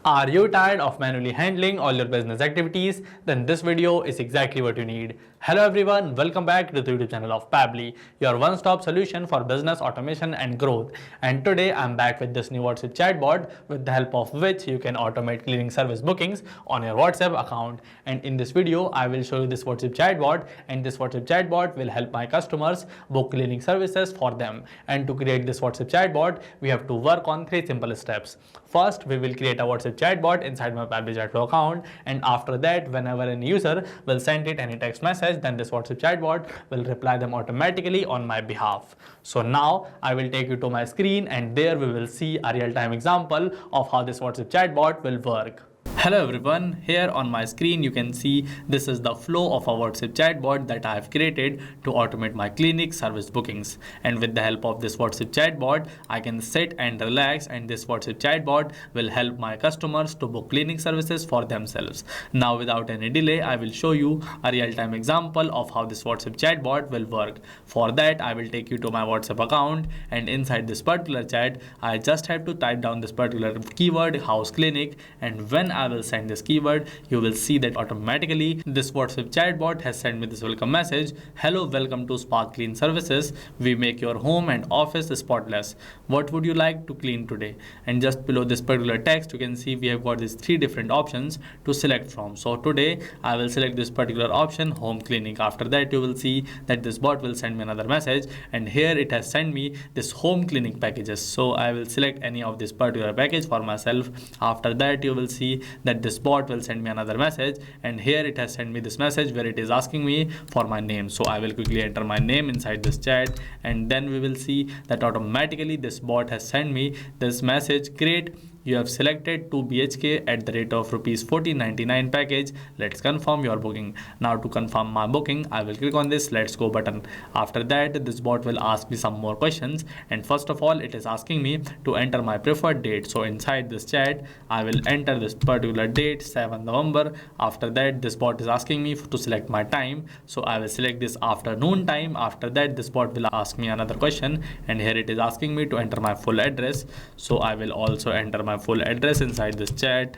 Are you tired of manually handling all your business activities? Then this video is exactly what you need. Hello everyone, welcome back to the YouTube channel of Pabbly, your one-stop solution for business automation and growth. And today I'm back with this new WhatsApp chatbot with the help of which you can automate cleaning service bookings on your WhatsApp account. And in this video, I will show you this WhatsApp chatbot, and this WhatsApp chatbot will help my customers book cleaning services for them. And to create this WhatsApp chatbot, we have to work on 3 simple steps. First, we will create a WhatsApp chatbot inside my Pabbly Chatflow account, and after that, whenever any user will send it any text message, then this WhatsApp chatbot will reply them automatically on my behalf. So now I will take you to my screen, and there we will see a real-time example of how this WhatsApp chatbot will work. Hello everyone, here on my screen you can see this is the flow of a WhatsApp chatbot that I have created to automate my clinic service bookings. And with the help of this WhatsApp chatbot, I can sit and relax, and this WhatsApp chatbot will help my customers to book cleaning services for themselves. Now without any delay, I will show you a real-time example of how this WhatsApp chatbot will work. For that, I will take you to my WhatsApp account, and inside this particular chat, I just have to type down this particular keyword, house clinic, and when I will send this keyword, you will see that automatically this WhatsApp chatbot has sent me this welcome message. Hello, welcome to Spark Clean Services. We make your home and office spotless. What would you like to clean today? And just below this particular text, you can see we have got these 3 different options to select from. So today I will select this particular option, home cleaning. After that, you will see that this bot will send me another message, and here it has sent me this home cleaning packages. So I will select any of this particular package for myself. After that, you will see that this bot will send me another message, and here it has sent me this message where it is asking me for my name. So I will quickly enter my name inside this chat, and then we will see that automatically this bot has sent me this message. Great, you have selected 2 BHK at the rate of rupees 14.99 package. Let's confirm your booking. Now to confirm my booking, I will click on this let's go button. After that, this bot will ask me some more questions, and first of all it is asking me to enter my preferred date. So inside this chat, I will enter this particular date, 7 November. After that, this bot is asking me to select my time. So I will select this afternoon time. After that, this bot will ask me another question, and here it is asking me to enter my full address. So I will also enter my full address inside this chat,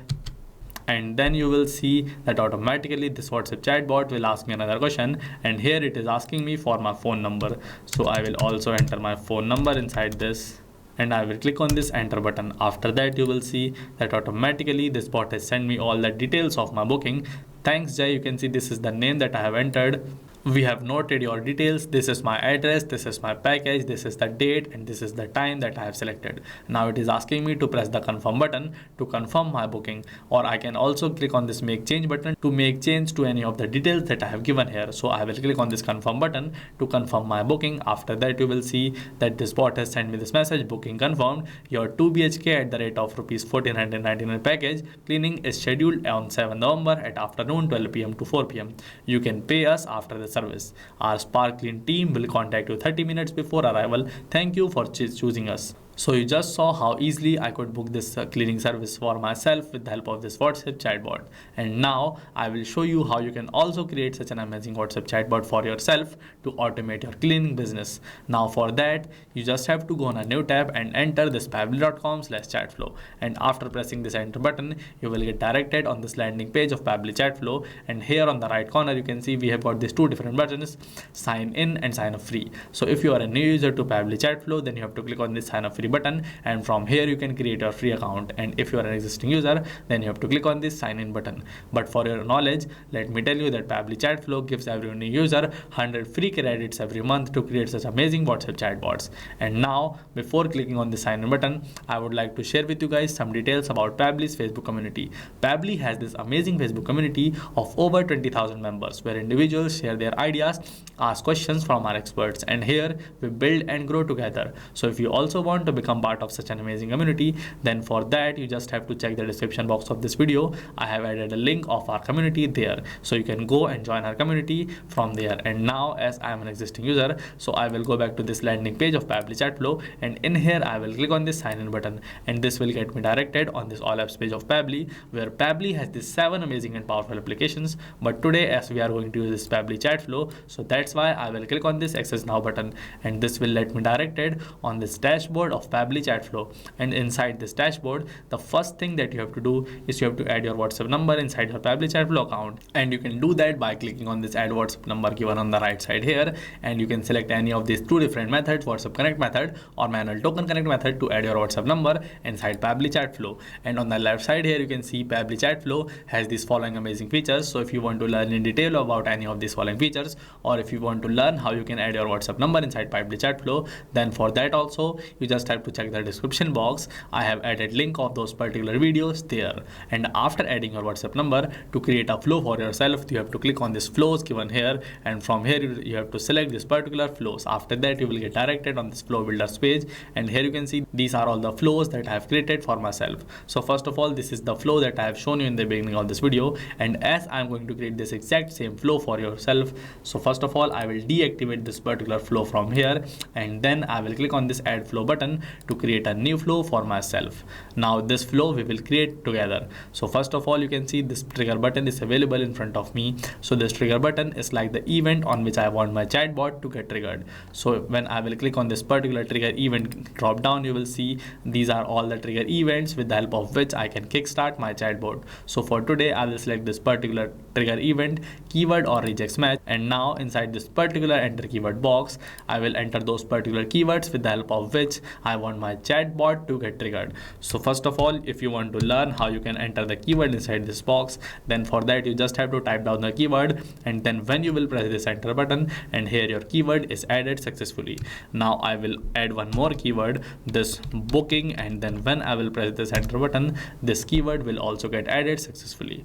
and then you will see that automatically this WhatsApp chatbot will ask me another question, and here it is asking me for my phone number. So I will also enter my phone number inside this, and I will click on this enter button. After that, you will see that automatically this bot has sent me all the details of my booking. Thanks Jay, you can see this is the name that I have entered. We have noted your details. This is my address, this is my package, this is the date, and this is the time that I have selected. Now it is asking me to press the confirm button to confirm my booking, or I can also click on this make change button to make change to any of the details that I have given here. So I will click on this confirm button to confirm my booking. After that, you will see that this bot has sent me this message, booking confirmed. Your 2 BHK at the rate of rupees 1499 package cleaning is scheduled on 7 November at afternoon 12 PM to 4 PM. You can pay us after the service. Our Spark Clean team will contact you 30 minutes before arrival. Thank you for choosing us. So you just saw how easily I could book this cleaning service for myself with the help of this WhatsApp chatbot. And now I will show you how you can also create such an amazing WhatsApp chatbot for yourself to automate your cleaning business. Now for that, you just have to go on a new tab and enter this pabbly.com/chatflow. And after pressing this enter button, you will get directed on this landing page of Pabbly Chatflow. And here on the right corner, you can see we have got these 2 different buttons, sign in and sign up free. So if you are a new user to Pabbly Chatflow, then you have to click on this sign up free button, and from here you can create your free account. And if you are an existing user, then you have to click on this sign in button. But for your knowledge, let me tell you that Pabbly Chatflow gives every new user 100 free credits every month to create such amazing WhatsApp chatbots. And now, before clicking on the sign in button, I would like to share with you guys some details about Pabbly's Facebook community. Pabbly has this amazing Facebook community of over 20,000 members where individuals share their ideas, ask questions from our experts, and here we build and grow together. So if you also want to become part of such an amazing community, then for that you just have to check the description box of this video. I have added a link of our community there, so you can go and join our community from there. And now, as I am an existing user, so I will go back to this landing page of Pabbly Chatflow, and in here I will click on this sign in button, and this will get me directed on this all apps page of Pabbly, where Pabbly has these 7 amazing and powerful applications. But today, as we are going to use this Pabbly Chatflow, so that's why I will click on this access now button, and this will let me directed on this dashboard of of Pabbly Chatflow. And inside this dashboard, the first thing that you have to do is you have to add your WhatsApp number inside your Pabbly Chatflow account. And you can do that by clicking on this add WhatsApp number given on the right side here, and you can select any of these two different methods, WhatsApp Connect method or manual token connect method, to add your WhatsApp number inside Pabbly Chatflow. And on the left side here, you can see Pabbly Chatflow has these following amazing features. So if you want to learn in detail about any of these following features, or if you want to learn how you can add your WhatsApp number inside Pabbly Chatflow, then for that also you just have to check the description box. I have added link of those particular videos there. And after adding your WhatsApp number, to create a flow for yourself, you have to click on this flows given here, and from here you have to select this particular flows. After that you will get directed on this flow builders page, and here you can see these are all the flows that I have created for myself. So first of all, this is the flow that I have shown you in the beginning of this video, and as I am going to create this exact same flow for yourself, so first of all I will deactivate this particular flow from here, and then I will click on this add flow button to create a new flow for myself. Now this flow we will create together. So first of all, you can see this trigger button is available in front of me. So this trigger button is like the event on which I want my chatbot to get triggered. So when I will click on this particular trigger event drop down, you will see these are all the trigger events with the help of which I can kickstart my chatbot. So for today I will select this particular trigger event, keyword or regex match, and now inside this particular enter keyword box, I will enter those particular keywords with the help of which I want my chatbot to get triggered. So first of all, if you want to learn how you can enter the keyword inside this box, then for that you just have to type down the keyword, and then when you will press this enter button, and here your keyword is added successfully. Now I will add one more keyword, this booking, and then when I will press this enter button, this keyword will also get added successfully.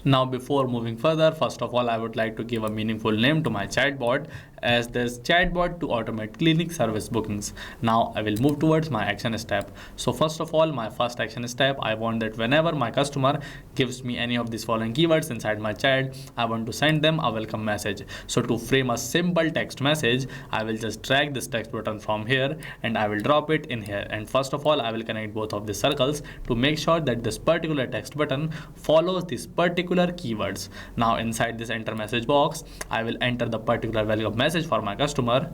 Now before moving further, first of all I would like to give a meaningful name to my chatbot, as this chatbot to automate clinic service bookings. Now I will move towards my action step. So first of all, my first action step, I want that whenever my customer gives me any of these following keywords inside my chat, I want to send them a welcome message. So to frame a simple text message, I will just drag this text button from here and I will drop it in here. And first of all, I will connect both of these circles to make sure that this particular text button follows these particular keywords. Now inside this enter message box, I will enter the particular welcome message for my customer,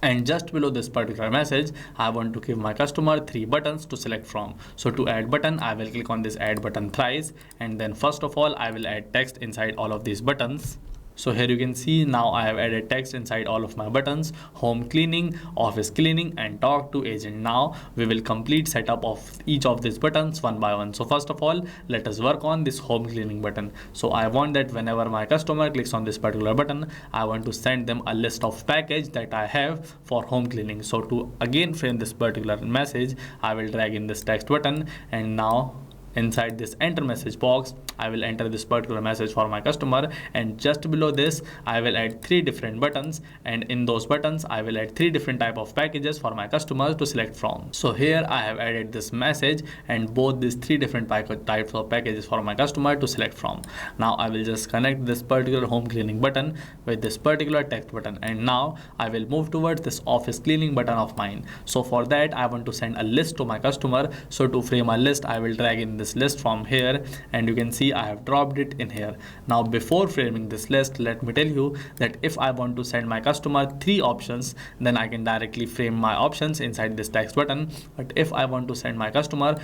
and just below this particular message I want to give my customer 3 buttons to select from. So to add button, I will click on this add button thrice, and then first of all I will add text inside all of these buttons. So here you can see now I have added text inside all of my buttons: home cleaning, office cleaning, and talk to agent. Now we will complete setup of each of these buttons one by one. So first of all, let us work on this home cleaning button. So I want that whenever my customer clicks on this particular button, I want to send them a list of package that I have for home cleaning. So to again frame this particular message, I will drag in this text button, and now inside this enter message box I will enter this particular message for my customer, and just below this I will add 3 different buttons, and in those buttons I will add 3 different type of packages for my customers to select from. So here I have added this message and both these 3 different types of packages for my customer to select from. Now I will just connect this particular home cleaning button with this particular text button, and now I will move towards this office cleaning button of mine. So for that I want to send a list to my customer. So to frame a list, I will drag in this list from here, and you can see I have dropped it in here. Now before framing this list, let me tell you that if I want to send my customer 3 options, then I can directly frame my options inside this text button. But if I want to send my customer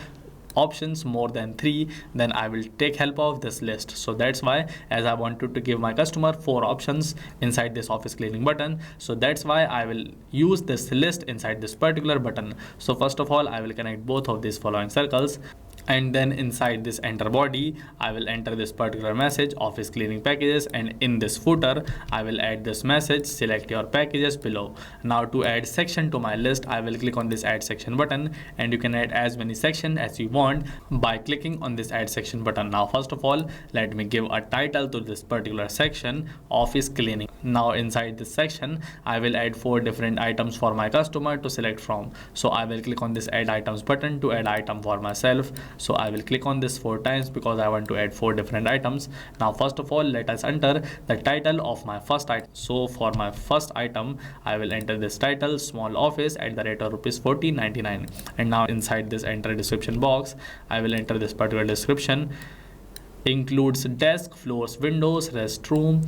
options more than 3, then I will take help of this list. So that's why, as I wanted to give my customer 4 options inside this office cleaning button, so that's why I will use this list inside this particular button. So first of all I will connect both of these following circles, and then inside this enter body I will enter this particular message, office cleaning packages, and in this footer I will add this message, select your packages below. Now to add section to my list, I will click on this add section button, and you can add as many sections as you want by clicking on this add section button. Now first of all, let me give a title to this particular section, office cleaning. Now inside this section I will add 4 different items for my customer to select from. So I will click on this add items button to add item for myself. So I will click on this 4 times because I want to add 4 different items. Now first of all, let us enter the title of my first item. So for my first item I will enter this title, small office at the rate of rupees 14.99, and now inside this enter description box I will enter this particular description: includes desk, floors, windows, restroom,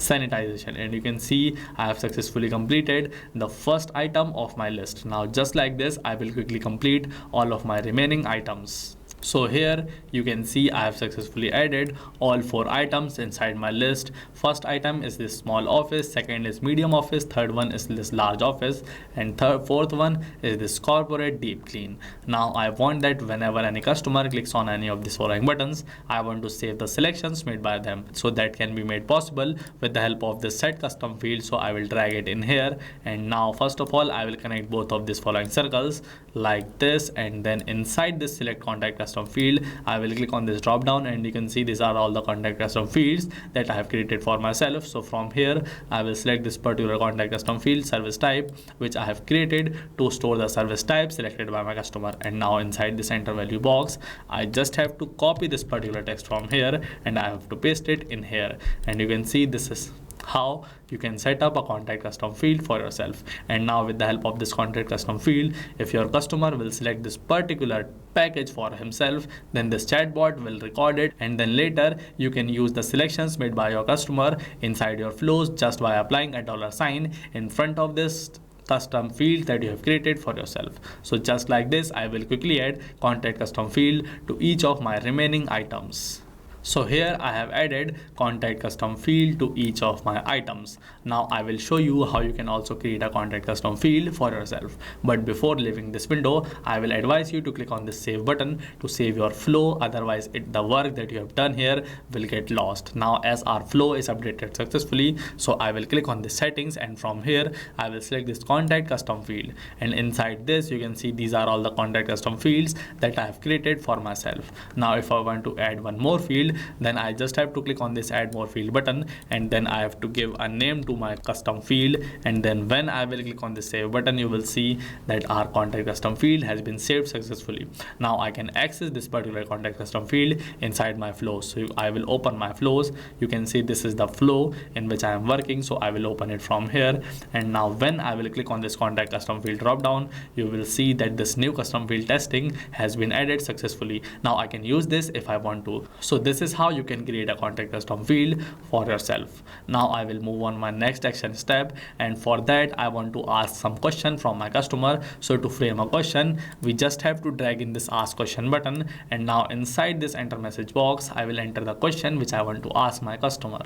sanitization, and you can see I have successfully completed the first item of my list. Now just like this, I will quickly complete all of my remaining items. So here you can see I have successfully added all 4 items inside my list. First item is this small office, second is medium office, third one is this large office, and fourth one is this corporate deep clean. Now I want that whenever any customer clicks on any of these following buttons, I want to save the selections made by them. So that can be made possible with the help of this set custom field. So I will drag it in here, and now first of all I will connect both of these following circles like this, and then inside this select contact custom field I will click on this drop down, and you can see these are all the contact custom fields that I have created for myself. So from here I will select this particular contact custom field service type, which I have created to store the service type selected by my customer. And now inside this enter value box I just have to copy this particular text from here and I have to paste it in here, and you can see this is how you can set up a contact custom field for yourself. And now with the help of this contact custom field, if your customer will select this particular package for himself, then this chatbot will record it, and then later you can use the selections made by your customer inside your flows just by applying a $sign in front of this custom field that you have created for yourself. So just like this, I will quickly add contact custom field to each of my remaining items. So here I have added contact custom field to each of my items. Now I will show you how you can also create a contact custom field for yourself. But before leaving this window, I will advise you to click on this save button to save your flow. Otherwise the work that you have done here will get lost. Now as our flow is updated successfully, so I will click on the settings, and from here I will select this contact custom field, and inside this you can see these are all the contact custom fields that I have created for myself. Now if I want to add one more field, then I just have to click on this add more field button, and then I have to give a name to my custom field, and then when I will click on the save button, you will see that our contact custom field has been saved successfully. Now I can access this particular contact custom field inside my flows. So I will open my flows. You can see this is the flow in which I am working, so I will open it from here, and now when I will click on this contact custom field drop down, you will see that this new custom field testing has been added successfully. Now I can use this if I want to. So this is how you can create a contact custom field for yourself. Now I will move on my next action step, and for that I want to ask some question from my customer. So to frame a question, we just have to drag in this ask question button, and now inside this enter message box I will enter the question which I want to ask my customer.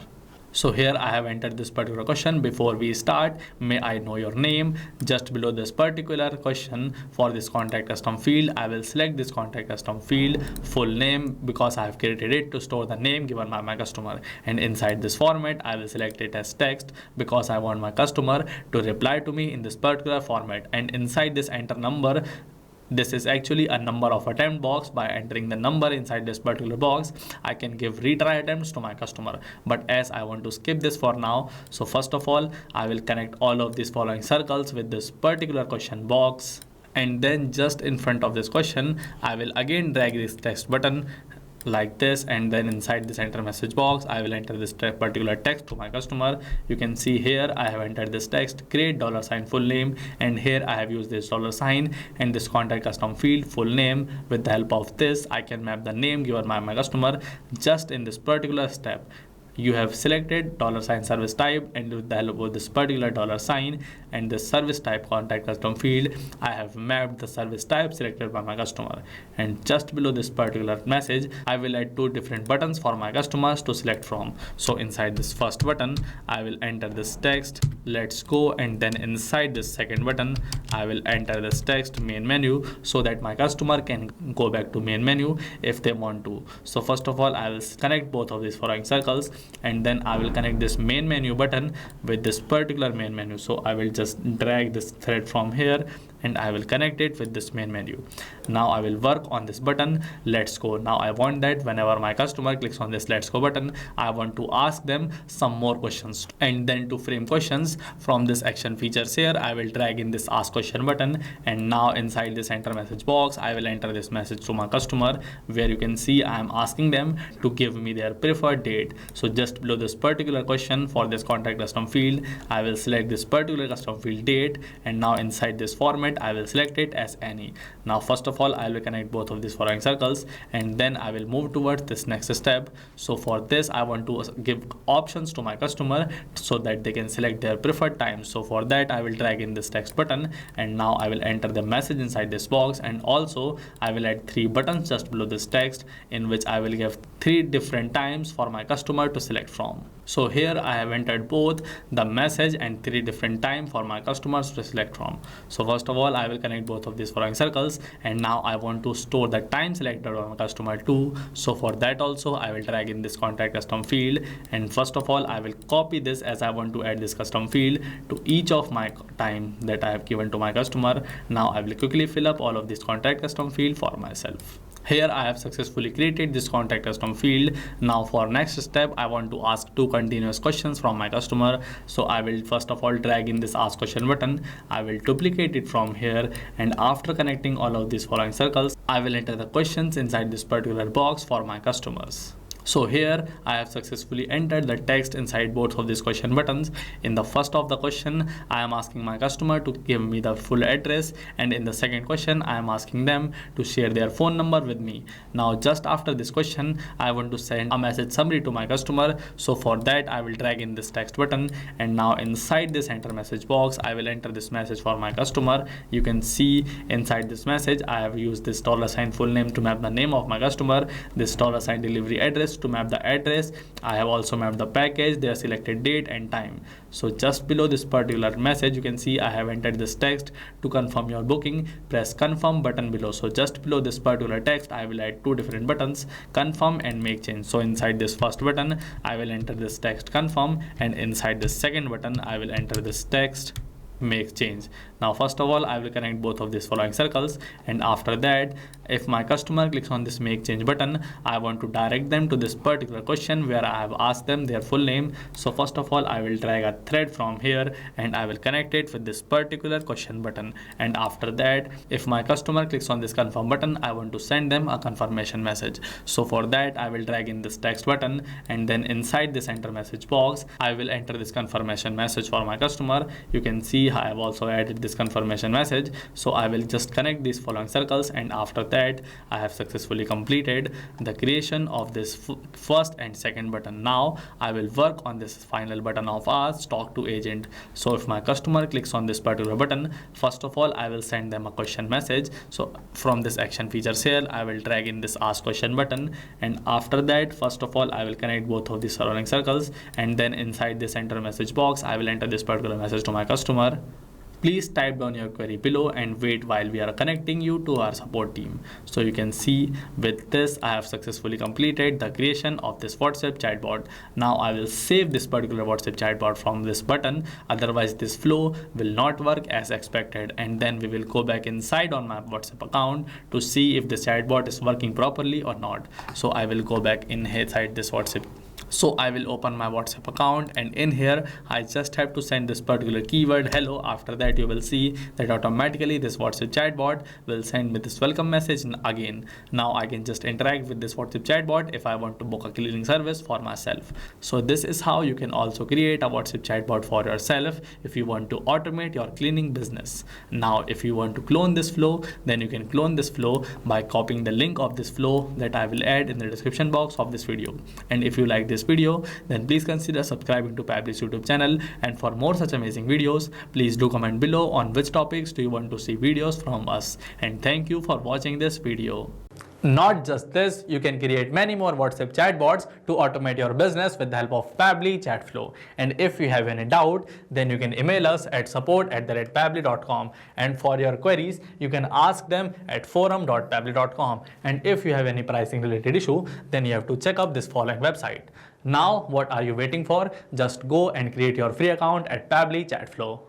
So here I have entered this particular question. Before we start, may I know your name? Just below this particular question for this contact custom field, I will select this contact custom field full name because I have created it to store the name given by my customer. And inside this format, I will select it as text because I want my customer to reply to me in this particular format. And inside this enter number, this is actually a number of attempt box. By entering the number inside this particular box, I can give retry attempts to my customer. But as I want to skip this for now, so first of all, I will connect all of these following circles with this particular question box. And then just in front of this question, I will again drag this text button like this, and then inside this enter message box I will enter this particular text to my customer. You can see here I have entered this text, create $sign full name, and here I have used this $sign and this contact custom field full name. With the help of this, I can map the name given by my customer just in this particular step. You have selected $sign service type, and with the help of this particular $sign and the service type contact custom field, I have mapped the service type selected by my customer. And just below this particular message, I will add 2 different buttons for my customers to select from. So inside this first button, I will enter this text, let's go, and then inside this second button, I will enter this text main menu so that my customer can go back to main menu if they want to. So first of all, I will connect both of these following circles, and then I will connect this main menu button with this particular main menu. So I will just drag this thread from here and I will connect it with this main menu. Now I will work on this button, let's go. Now I want that whenever my customer clicks on this let's go button, I want to ask them some more questions. And then to frame questions from this action features here, I will drag in this ask question button, and now inside this enter message box, I will enter this message to my customer where you can see I am asking them to give me their preferred date. So just below this particular question for this contact custom field, I will select this particular custom field date, and now inside this format it, I will select it as any. Now first of all, I will connect both of these following circles, and then I will move towards this next step. So for this, I want to give options to my customer so that they can select their preferred time. So for that, I will drag in this text button, and now I will enter the message inside this box, and also I will add 3 buttons just below this text in which I will give 3 different times for my customer to select from. So here I have entered both the message and 3 different time for my customers to select from. So first of all, I will connect both of these following circles, and now I want to store the time selected on my customer too. So for that also, I will drag in this contact custom field, and first of all, I will copy this as I want to add this custom field to each of my time that I have given to my customer. Now I will quickly fill up all of this contact custom field for myself. Here I have successfully created this contact custom field. Now for next step, I want to ask 2 continuous questions from my customer. So I will first of all drag in this ask question button. I will duplicate it from here, and after connecting all of these following circles, I will enter the questions inside this particular box for my customers. So here I have successfully entered the text inside both of these question buttons. In the first of the question, I am asking my customer to give me the full address, and in the second question, I am asking them to share their phone number with me. Now just after this question, I want to send a message summary to my customer. So for that, I will drag in this text button, and now inside this enter message box, I will enter this message for my customer. You can see inside this message, I have used this $sign full name to map the name of my customer, this $sign delivery address to map the address. I have also mapped the package, their selected date and time. So just below this particular message, you can see I have entered this text: to confirm your booking, press confirm button below. So just below this particular text, I will add 2 different buttons, confirm and make change. So inside this first button, I will enter this text confirm, and inside this second button, I will enter this text make change. Now first of all, I will connect both of these following circles, and after that, if my customer clicks on this make change button, I want to direct them to this particular question where I have asked them their full name. So first of all, I will drag a thread from here, and I will connect it with this particular question button, and after that, if my customer clicks on this confirm button, I want to send them a confirmation message. So for that, I will drag in this text button, and then inside this enter message box, I will enter this confirmation message for my customer. You can see I have also added this confirmation message. So I will just connect these following circles, and after that, I have successfully completed the creation of this first and second button. Now I will work on this final button of ours, talk to agent. So if my customer clicks on this particular button, first of all, I will send them a question message. So from this action features here, I will drag in this ask question button, and after that, first of all, I will connect both of these surrounding circles, and then inside this enter message box, I will enter this particular message to my customer: please type down your query below and wait while we are connecting you to our support team. So you can see with this, I have successfully completed the creation of this WhatsApp chatbot. Now I will save this particular WhatsApp chatbot from this button, otherwise this flow will not work as expected, and then we will go back inside on my WhatsApp account to see if the chatbot is working properly or not. So I will go back inside this WhatsApp. So I will open my WhatsApp account, and in here I just have to send this particular keyword hello. After that, you will see that automatically this WhatsApp chatbot will send me this welcome message again. Now I can just interact with this WhatsApp chatbot if I want to book a cleaning service for myself. So this is how you can also create a WhatsApp chatbot for yourself if you want to automate your cleaning business. Now if you want to clone this flow, then you can clone this flow by copying the link of this flow that I will add in the description box of this video. And if you like this video, then please consider subscribing to Pabbly's YouTube channel, and for more such amazing videos, please do comment below on which topics do you want to see videos from us. And thank you for watching this video. Not just this, you can create many more WhatsApp chatbots to automate your business with the help of Pabbly Chatflow. And if you have any doubt, then you can email us at support@pabbly.com, and for your queries, you can ask them at forum.pabbly.com. And if you have any pricing related issue, then you have to check up this following website. Now, what are you waiting for? Just go and create your free account at Pabbly Chatflow.